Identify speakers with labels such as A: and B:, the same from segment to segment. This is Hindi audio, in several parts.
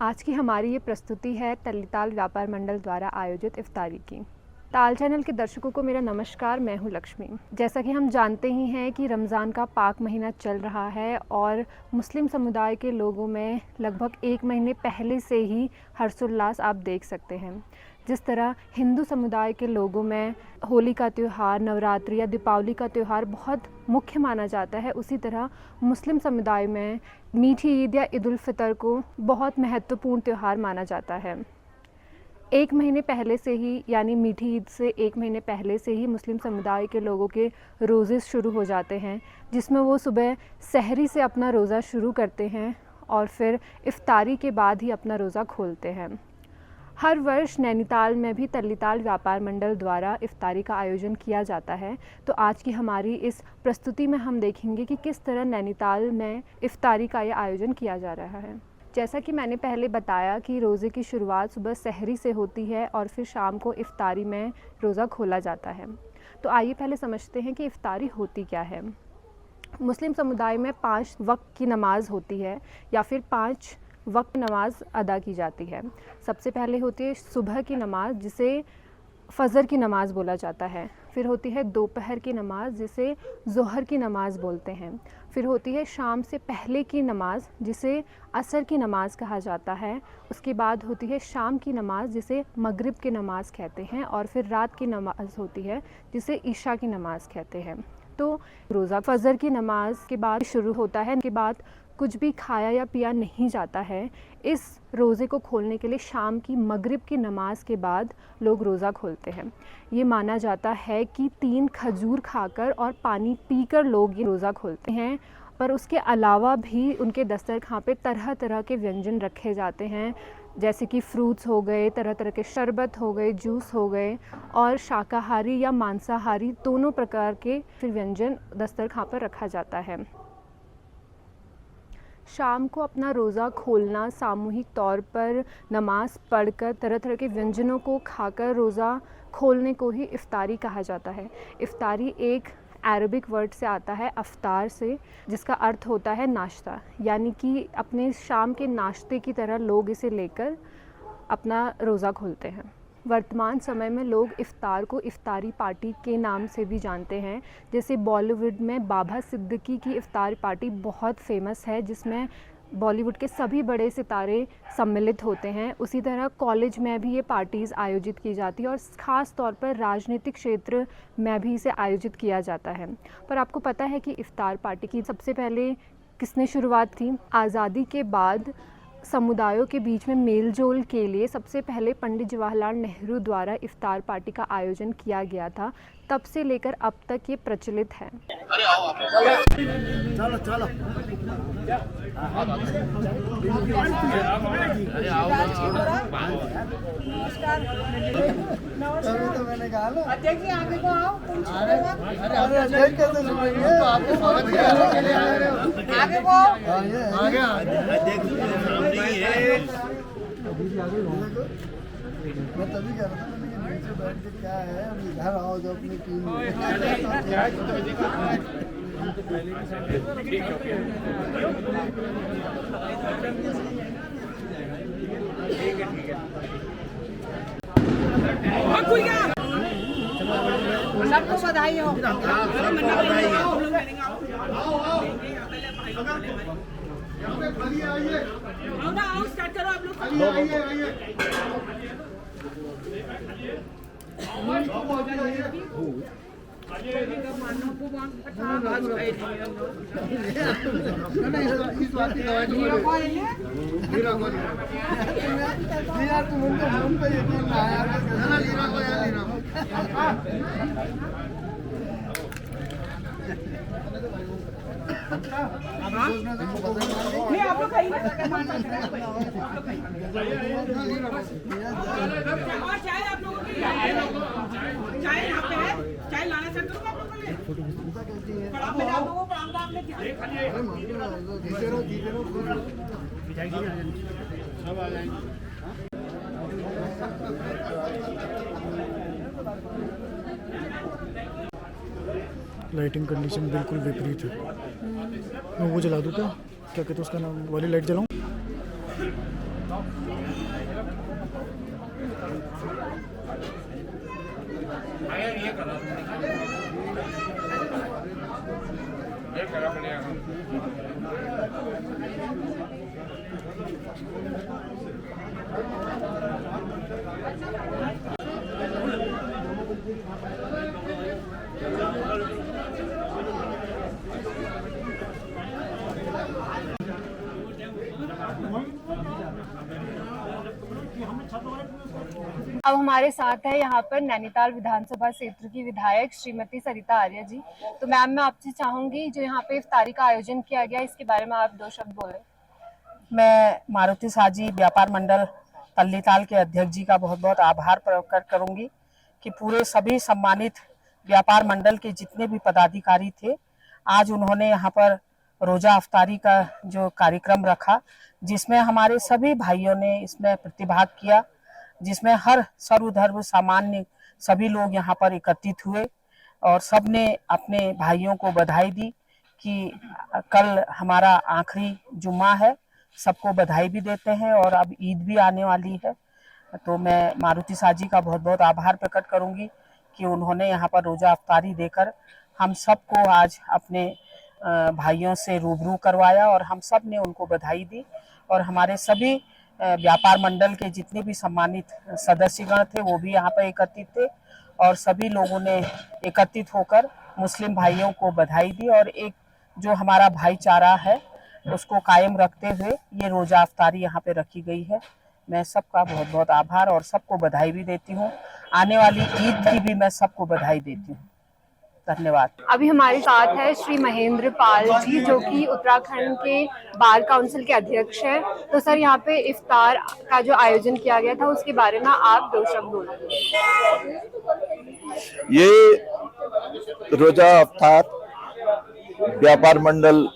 A: आज की हमारी ये प्रस्तुति है तल्लीताल व्यापार मंडल द्वारा आयोजित इफ्तारी की। ताल चैनल के दर्शकों को मेरा नमस्कार। मैं हूँ लक्ष्मी। जैसा कि हम जानते ही हैं कि रमज़ान का पाक महीना चल रहा है और मुस्लिम समुदाय के लोगों में लगभग 1 महीने पहले से ही हर्षोल्लास आप देख सकते हैं। जिस तरह हिंदू समुदाय के लोगों में होली का त्यौहार, नवरात्रि या दीपावली का त्यौहार बहुत मुख्य माना जाता है, उसी तरह मुस्लिम समुदाय में मीठी ईद या ईद उल फितर को बहुत महत्वपूर्ण त्यौहार माना जाता है। 1 महीने पहले से ही, यानी मीठी ईद से 1 महीने पहले से ही मुस्लिम समुदाय के लोगों के रोज़े शुरू हो जाते हैं, जिसमें वो सुबह सहरी से अपना रोज़ा शुरू करते हैं और फिर इफ्तारी के बाद ही अपना रोज़ा खोलते हैं। हर वर्ष नैनीताल में भी तल्लीताल व्यापार मंडल द्वारा इफ्तारी का आयोजन किया जाता है। तो आज की हमारी इस प्रस्तुति में हम देखेंगे कि किस तरह नैनीताल में इफ्तारी का ये आयोजन किया जा रहा है। जैसा कि मैंने पहले बताया कि रोज़े की शुरुआत सुबह सहरी से होती है और फिर शाम को इफ्तारी में रोज़ा खोला जाता है। तो आइए पहले समझते हैं कि इफ्तारी होती क्या है। मुस्लिम समुदाय में 5 वक्त की नमाज़ होती है या फिर 5 वक्त नमाज अदा की जाती है। सबसे पहले होती है सुबह की नमाज़, जिसे फ़जर की नमाज़ बोला जाता है। फिर होती है दोपहर की नमाज़, जिसे ज़ोहर की नमाज़ बोलते हैं। फिर होती है शाम से पहले की नमाज़, जिसे असर की नमाज़ कहा जाता है। उसके बाद होती है शाम की नमाज़, जिसे मगरिब की नमाज़ कहते हैं। और फिर रात की नमाज़ होती है, जिसे ईशा की नमाज़ कहते हैं। तो रोज़ा फ़जर की नमाज़ के बाद शुरू होता है। के बाद कुछ भी खाया या पिया नहीं जाता है। इस रोज़े को खोलने के लिए शाम की मगरिब की नमाज़ के बाद लोग रोज़ा खोलते हैं। ये माना जाता है कि 3 खजूर खाकर और पानी पीकर लोग ये रोज़ा खोलते हैं। पर उसके अलावा भी उनके दस्तरखान पे तरह तरह के व्यंजन रखे जाते हैं, जैसे कि फ्रूट्स हो गए, तरह तरह के शरबत हो गए, जूस हो गए, और शाकाहारी या मांसाहारी दोनों प्रकार के फिर व्यंजन दस्तरखान पर रखा जाता है। शाम को अपना रोज़ा खोलना, सामूहिक तौर पर नमाज़ पढ़कर तरह तरह के व्यंजनों को खाकर रोज़ा खोलने को ही इफ्तारी कहा जाता है। इफ्तारी एक अरबिक वर्ड से आता है, अफ्तार से, जिसका अर्थ होता है नाश्ता। यानी कि अपने शाम के नाश्ते की तरह लोग इसे लेकर अपना रोज़ा खोलते हैं। वर्तमान समय में लोग इफ्तार को इफ्तारी पार्टी के नाम से भी जानते हैं। जैसे बॉलीवुड में बाबा सिद्दीकी की इफ्तार पार्टी बहुत फेमस है, जिसमें बॉलीवुड के सभी बड़े सितारे सम्मिलित होते हैं। उसी तरह कॉलेज में भी ये पार्टीज़ आयोजित की जाती है और ख़ास तौर पर राजनीतिक क्षेत्र में भी इसे आयोजित किया जाता है। पर आपको पता है कि इफ्तार पार्टी की सबसे पहले किसने शुरुआत की? आज़ादी के बाद समुदायों के बीच में मेलजोल के लिए सबसे पहले पंडित जवाहरलाल नेहरू द्वारा इफ्तार पार्टी का आयोजन किया गया था। तब से लेकर अब तक ये प्रचलित है।
B: चलो चलो तो मैंने कहा ना, देखिए आगे को आओ। अरे कैसे सुनेंगे? आपको स्वागत के लिए आ रहे हो। आगे को आगे देख मैं तभी कह रहा था नीचे बैठ के क्या है, अभी इधर आओ जो अपनी टीम
C: सबको बधाई हो। आओ स्टार्ट करो आप लोग। नहीं आप लोग खाइए, और चाय आप लोगों की चाय यहाँ पे है, चाय लाना चाहते हो आप लोगों के लिए? प्रणाम मेरे आप लोगों को, प्रणाम आपने क्या? सब आ जाएंगे।
D: लाइटिंग कंडीशन बिल्कुल विपरीत है। मैं वो जला दूँ क्या कहते हैं उसका नाम, वाली लाइट जलाऊँ?
A: अब हमारे साथ है यहाँ पर नैनीताल विधानसभा क्षेत्र की विधायक श्रीमती सरिता आर्य जी। तो मैम, मैं आपसे चाहूंगी जो यहाँ पे इफ्तारी का आयोजन किया गया इसके बारे में आप दो शब्द बोलें।
E: मैं मारुति साजी व्यापार मंडल तल्लीताल के अध्यक्ष जी का बहुत बहुत आभार प्रकट करूंगी कि पूरे सभी सम्मानित व्यापार मंडल के जितने भी पदाधिकारी थे, आज उन्होंने यहाँ पर रोजा अफ्तारी का जो कार्यक्रम रखा, जिसमें हमारे सभी भाइयों ने इसमें प्रतिभाग किया, जिसमें हर सर्वधर्म सामान्य सभी लोग यहाँ पर एकत्रित हुए और सबने अपने भाइयों को बधाई दी कि कल हमारा आखिरी जुम्मा है। सबको बधाई भी देते हैं और अब ईद भी आने वाली है। तो मैं मारुति साजी का बहुत बहुत आभार प्रकट करूंगी कि उन्होंने यहाँ पर रोजा अफ्तारी देकर हम सबको आज अपने भाइयों से रूबरू करवाया और हम सब ने उनको बधाई दी। और हमारे सभी व्यापार मंडल के जितने भी सम्मानित सदस्यगण थे वो भी यहाँ पर एकत्रित थे और सभी लोगों ने एकत्रित होकर मुस्लिम भाइयों को बधाई दी और एक जो हमारा भाईचारा है उसको कायम रखते हुए ये रोजा अफ्तारी यहाँ पे रखी गई है। मैं सबका बहुत बहुत आभार और सबको बधाई भी देती हूँ। आने वाली ईद की भी मैं सबको बधाई देती हूँ। धन्यवाद।
A: अभी हमारे साथ है श्री महेंद्र पाल जी, जो कि उत्तराखंड के बार काउंसिल के अध्यक्ष हैं। तो सर, यहाँ पे इफ्तार का जो आयोजन किया गया था उसके बारे में आप दो शब्द बोलें।
F: ये रोजा अफ्तार व्यापार मंडल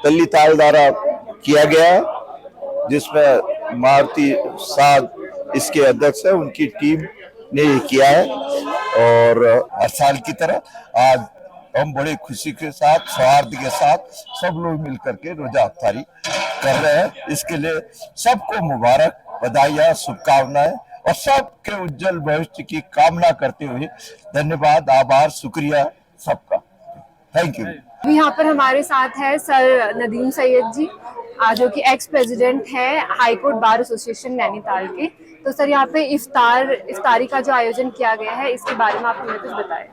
F: तल्लीताल द्वारा किया गया, जिसमें मारुति साज इसके अध्यक्ष है, उनकी टीम ने ये किया है। और हर साल की तरह आज हम बड़े खुशी के साथ, सौहार्द के साथ सब लोग मिलकर के रोजा अफ्तारी कर रहे हैं। इसके लिए सबको मुबारक, बधाइयाँ, शुभकामनाएं और सबके उज्जवल भविष्य की कामना करते हुए धन्यवाद, आभार, शुक्रिया सबका। Thank you.
A: अभी यहाँ पर हमारे साथ है सर नदीम सैयद जी, जो कि एक्स प्रेसिडेंट है हाईकोर्ट बार एसोसिएशन नैनीताल के। तो सर, यहाँ पे इफ्तारी का जो आयोजन किया गया है इसके बारे में आप हमें कुछ बताएं।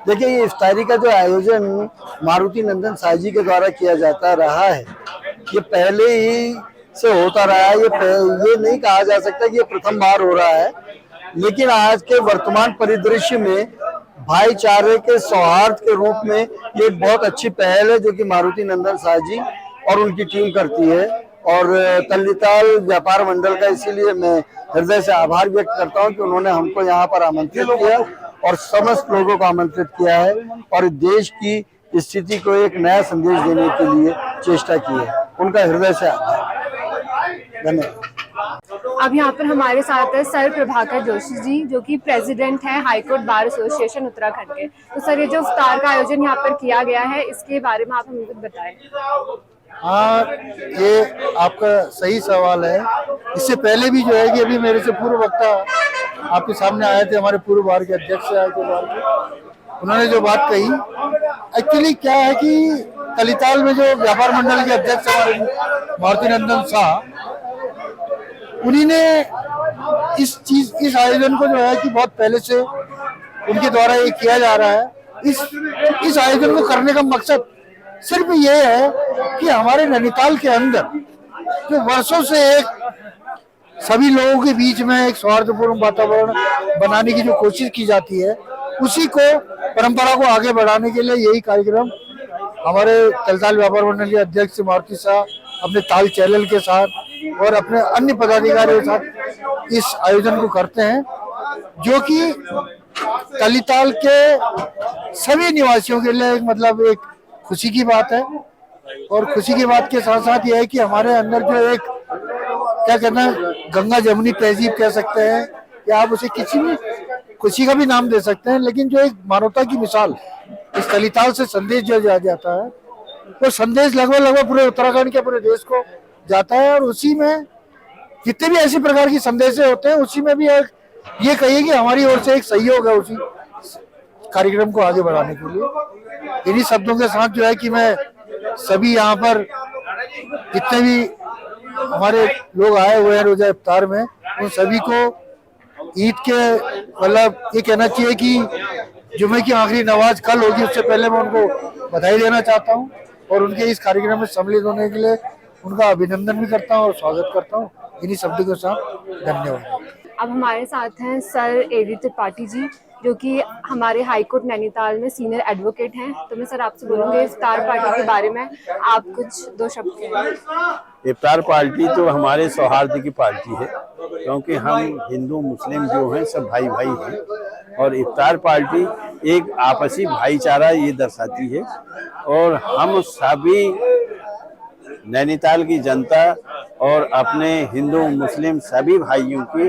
B: देखिए, ये इफ्तारी का जो आयोजन मारुति नंदन साजी के द्वारा किया जाता रहा है, ये पहले ही से होता रहा है। ये नहीं कहा जा सकता कि ये प्रथम बार हो रहा है, लेकिन आज के वर्तमान परिदृश्य में भाईचारे के सौहार्द के रूप में ये एक बहुत अच्छी पहल है जो कि मारुति नंदन साजी और उनकी टीम करती है। और तल्लीताल व्यापार मंडल का इसीलिए मैं हृदय से आभार व्यक्त करता हूं कि उन्होंने हमको यहाँ पर आमंत्रित किया और समस्त लोगों को आमंत्रित किया है और देश की स्थिति को एक नया संदेश देने के लिए चेष्टा की है। उनका हृदय से आभार, धन्यवाद।
A: अब यहाँ पर हमारे साथ है सर प्रभाकर जोशी जी, जो कि प्रेसिडेंट है हाईकोर्ट बार एसोसिएशन उत्तराखंड के। तो सर, ये जो इफ्तार का आयोजन यहाँ पर किया गया है इसके बारे में आप हमें कुछ बताएं।
B: हाँ, ये आपका सही सवाल है। इससे पहले भी जो है कि अभी मेरे से पूर्व वक्ता आपके सामने आए थे, हमारे पूर्व बार के अध्यक्ष आए थे बार के, उन्होंने जो बात कही, एक्चुअली क्या है कि तल्लीताल में जो व्यापार मंडल के अध्यक्ष हमारे मारुति नंदन शाह, उन्हीं ने इस आयोजन को जो है कि बहुत पहले से उनके द्वारा ये किया जा रहा है। इस आयोजन को करने का मकसद सिर्फ ये है कि हमारे नैनीताल के अंदर जो वर्षों से एक सभी लोगों के बीच में एक सौहार्दपूर्ण वातावरण बनाने की जो कोशिश की जाती है, उसी को परंपरा को आगे बढ़ाने के लिए यही कार्यक्रम हमारे तल्लीताल व्यापार मंडल के अध्यक्ष मारुति शाह अपने ताल चैनल के साथ और अपने अन्य पदाधिकारियों के साथ इस आयोजन को करते हैं, जो कि तल्लीताल के सभी निवासियों के लिए मतलब एक खुशी की बात है। और खुशी की बात के साथ साथ यह है कि हमारे अंदर जो एक क्या कहना है, गंगा जमुनी तहजीब कह सकते हैं या आप उसे किसी भी खुशी का भी नाम दे सकते हैं, लेकिन जो एक मानवता की मिसाल इस तल्लीताल से संदेश जो जाता है, वो संदेश लगभग पूरे उत्तराखंड के पूरे देश को जाता है। और उसी में जितने भी ऐसी प्रकार की संदेश होते हैं उसी में भी एक ये कहिए कि हमारी ओर से एक सहयोग है उसी कार्यक्रम को आगे बढ़ाने के लिए। इन्हीं शब्दों के साथ जो है कि मैं सभी यहाँ पर जितने भी हमारे लोग आए हुए हैं रोजा इफ्तार में, उन सभी को ईद के मतलब ये कहना चाहिए कि जुमे की आखिरी नमाज कल होगी, उससे पहले मैं उनको बधाई देना चाहता हूँ और उनके इस कार्यक्रम में सम्मिलित होने के लिए उनका अभिनंदन भी करता हूँ और स्वागत करता हूँ। इन्हीं शब्दों के साथ धन्यवाद।
A: अब हमारे साथ हैं सर एडी त्रिपाठी जी, जो कि हमारे हाईकोर्ट नैनीताल में सीनियर एडवोकेट हैं। तो मैं सर आपसे बोलूँगी इफ्तार पार्टी के बारे में आप कुछ दो शब्द कहें।
G: इफ्तार पार्टी तो हमारे सौहार्द की पार्टी है, क्योंकि हम हिंदू मुस्लिम जो हैं सब भाई भाई हैं और इफ्तार पार्टी एक आपसी भाईचारा ये दर्शाती है। और हम सभी नैनीताल की जनता और अपने हिंदू मुस्लिम सभी भाइयों के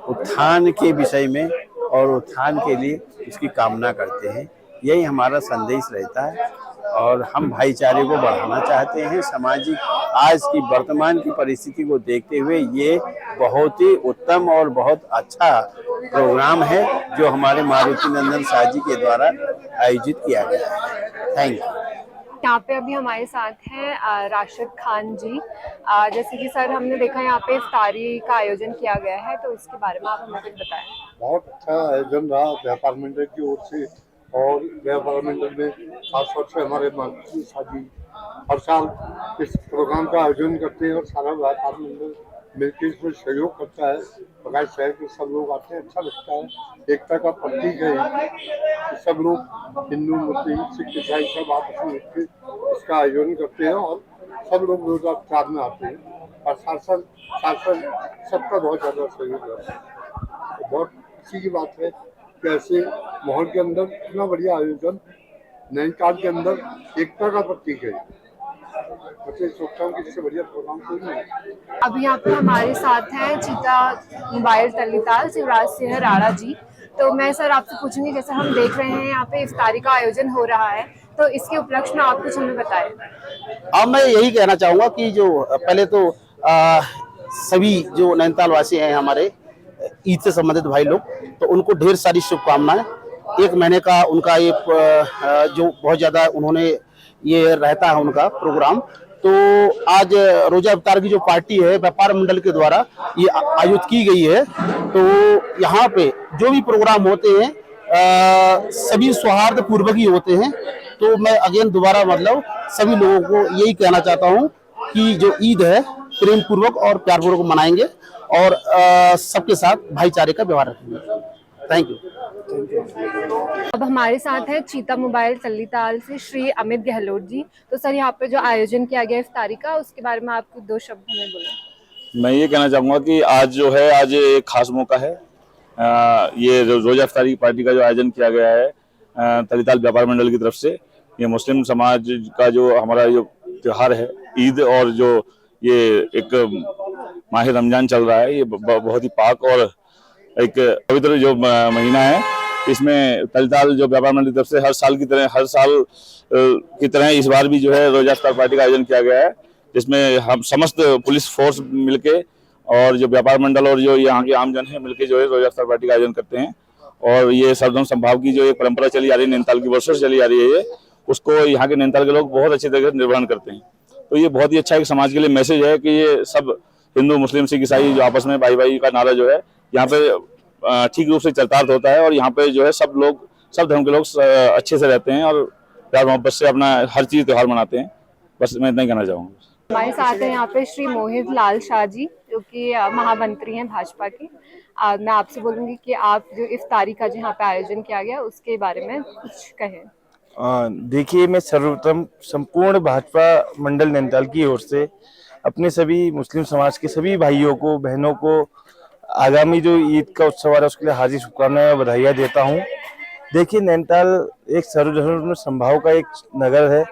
G: उत्थान के विषय में और उत्थान के लिए इसकी कामना करते हैं। यही हमारा संदेश रहता है और हम भाईचारे को बढ़ाना चाहते हैं। सामाजिक आज की वर्तमान की परिस्थिति को देखते हुए ये बहुत ही उत्तम और बहुत अच्छा प्रोग्राम है जो हमारे मारुति नंदन शाह जी के द्वारा आयोजित किया गया है। Thank you.
A: यहाँ पे अभी हमारे साथ हैं राशिद खान जी। जैसे कि सर हमने देखा यहाँ पे इफ्तारी का आयोजन किया गया है, तो इसके बारे में आप हमें कुछ बताएं।
H: बहुत अच्छा आयोजन रहा व्यापार मंडल की ओर से और व्यापार मंडल में खासतौर से हमारे मारुति शाह जी हर साल इस प्रोग्राम का आयोजन करते हैं और सारा व्यापार मंडल मिलकर इसमें सहयोग करता है। बगैर शहर के सब लोग आते हैं, अच्छा लगता है। एकता का प्रतीक है। सब लोग हिंदू मुस्लिम सिख ईसाई सब आपस में मिलकर इसका आयोजन करते हैं और सब लोग रोजा इफ्तार में आते हैं और शासन सबका बहुत ज़्यादा सहयोग रहता है। बहुत अच्छी की बात है कि ऐसे माहौल के अंदर इतना बढ़िया आयोजन नैनीताल के अंदर एकता का प्रतीक है। सोचता हूँ कि इससे बढ़िया प्रोग्राम कोई नहीं है।
A: अभी यहाँ पे हमारे साथ हैं चीता मोबाइल तल्लीताल शिवराज सिंह राणा जी। तो मैं सर आपसे पूछूंगी, जैसे हम देख रहे हैं यहाँ पे इफ्तारी का आयोजन हो रहा है, तो इसके उपलक्ष्य में आप कुछ हमें बताएं।
I: अब मैं यही कहना चाहूँगा कि जो पहले तो सभी जो नैनीताल वासी हैं हमारे ईद से संबंधित भाई लोग, तो उनको ढेर सारी शुभकामनाएं। 1 महीने का उनका ये जो बहुत ज़्यादा उन्होंने ये रहता है उनका प्रोग्राम, तो आज रोजा इफ्तार की जो पार्टी है व्यापार मंडल के द्वारा ये आयोजित की गई है। तो यहाँ पे जो भी प्रोग्राम होते हैं सभी सौहार्द पूर्वक ही होते हैं। तो मैं अगेन दोबारा मतलब सभी लोगों को यही कहना चाहता हूँ कि जो ईद है प्रेम पूर्वक और प्यार पूर्वक मनाएंगे और सबके साथ भाईचारे का व्यवहार रखेंगे। Thank you.
A: अब हमारे साथ है चीता मोबाइल तल्लीताल से श्री अमित गहलोत जी। तो सर यहाँ पे जो आयोजन किया गया इफ्तारी का, उसके बारे में आप 2 शब्द हमें बोलें।
J: मैं ये कहना चाहूँगा कि आज जो है आज एक खास मौका है। ये रोजा इफ्तारी की पार्टी का जो आयोजन किया गया है तल्लीताल व्यापार मंडल की तरफ से, ये मुस्लिम समाज का जो हमारा जो त्योहार है ईद और जो ये एक माह रमजान चल रहा है, ये बहुत ही पाक और एक पवित्र जो महीना है। इसमें तल्लीताल जो व्यापार मंडल की तरफ से हर साल की तरह इस बार भी जो है रोजा इफ्तार पार्टी का आयोजन किया गया है, जिसमें हम समस्त पुलिस फोर्स मिलके और जो व्यापार मंडल और जो यहाँ के आमजन है मिलके जो है रोजा इफ्तार पार्टी का आयोजन करते हैं। और ये सर्वधर्म संभाव की जो एक परंपरा चली आ रही है नैनीताल की वर्षों से चली आ रही है, ये उसको यहाँ के नैनीताल के लोग बहुत अच्छी तरीके से निर्वहन करते हैं। तो ये बहुत ही अच्छा एक समाज के लिए मैसेज है कि ये सब हिंदू मुस्लिम सिख ईसाई जो आपस में भाई भाई का नारा जो है यहाँ पे ठीक रूप से चरितार्थ होता है और यहाँ पे जो है सब धर्म के लोग अच्छे से रहते हैं और प्यार मोहब्बत से अपना हर चीज त्योहार मनाते हैं। बस मैं इतना ही कहना चाहूँगा।
A: हमारे साथ हैं यहाँ पे श्री मोहित लाल शाह जी, जो कि महामंत्री हैं भाजपा के। मैं आपसे बोलूँगी कि आप जो इफ्तारी का जो यहाँ पे आयोजन किया गया उसके बारे में कुछ कहें।
K: देखिए, मैं सर्वप्रथम संपूर्ण भाजपा मंडल नैनीताल की ओर से अपने सभी मुस्लिम समाज के सभी भाइयों को बहनों को आगामी जो ईद का उत्सव आ रहा है उसके लिए हार्दिक शुभकामनाएं और बधाइयाँ देता हूँ। देखिए, नैनीताल एक सर्वधर्म संभाव का एक नगर है।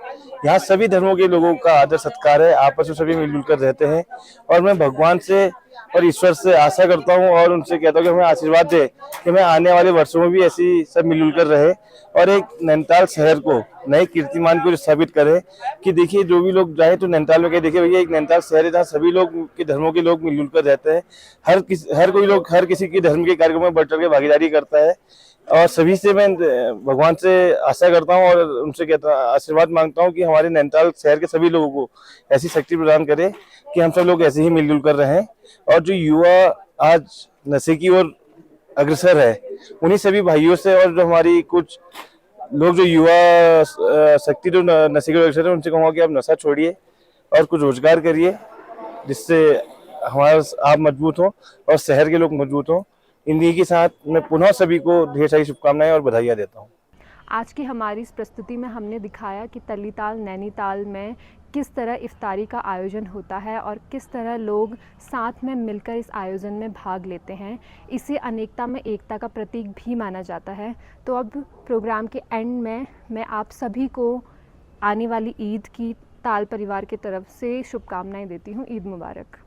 K: यहाँ सभी धर्मों के लोगों का आदर सत्कार है, आपस में सभी मिलजुल कर रहते हैं। और मैं भगवान से और ईश्वर से आशा करता हूँ और उनसे कहता हूँ कि हमें आशीर्वाद दे कि हमें आने वाले वर्षों में भी ऐसी सब मिलजुल कर रहे और एक नैनीताल शहर को नए कीर्तिमान को स्थापित करे कि देखिए जो भी लोग जाए तो नैनीताल में कहीं देखिए भैया एक नैनीताल शहर है जहाँ सभी लोग के धर्मों के लोग मिलजुल कर रहते हैं। हर कोई लोग हर किसी के धर्म के कार्यक्रम में बढ़ चढ़ के भागीदारी करता है और सभी से मैं भगवान से आशा करता हूँ और उनसे आशीर्वाद मांगता हूँ कि हमारे नैनीताल शहर के सभी लोगों को ऐसी शक्ति प्रदान करे कि हम सब लोग ऐसे ही मिलजुल कर रहें। और जो युवा आज नशे की ओर अग्रसर है उन्हीं सभी भाइयों से और जो हमारी कुछ लोग जो युवा शक्ति जो नशे की ओर अग्रसर है उनसे कहूँगा कि आप नशा छोड़िए और कुछ रोजगार करिए जिससे हमारा आप मजबूत हो और शहर के लोग मजबूत हो। इन्हीं के साथ मैं पुनः सभी को ढेर सारी शुभकामनाएं और बधाइयाँ देता हूँ।
A: आज की हमारी इस प्रस्तुति में हमने दिखाया कि तल्लीताल नैनीताल में किस तरह इफ्तारी का आयोजन होता है और किस तरह लोग साथ में मिलकर इस आयोजन में भाग लेते हैं। इसे अनेकता में एकता का प्रतीक भी माना जाता है। तो अब प्रोग्राम के एंड में मैं आप सभी को आने वाली ईद की ताल परिवार की तरफ से शुभकामनाएं देती हूँ। ईद मुबारक।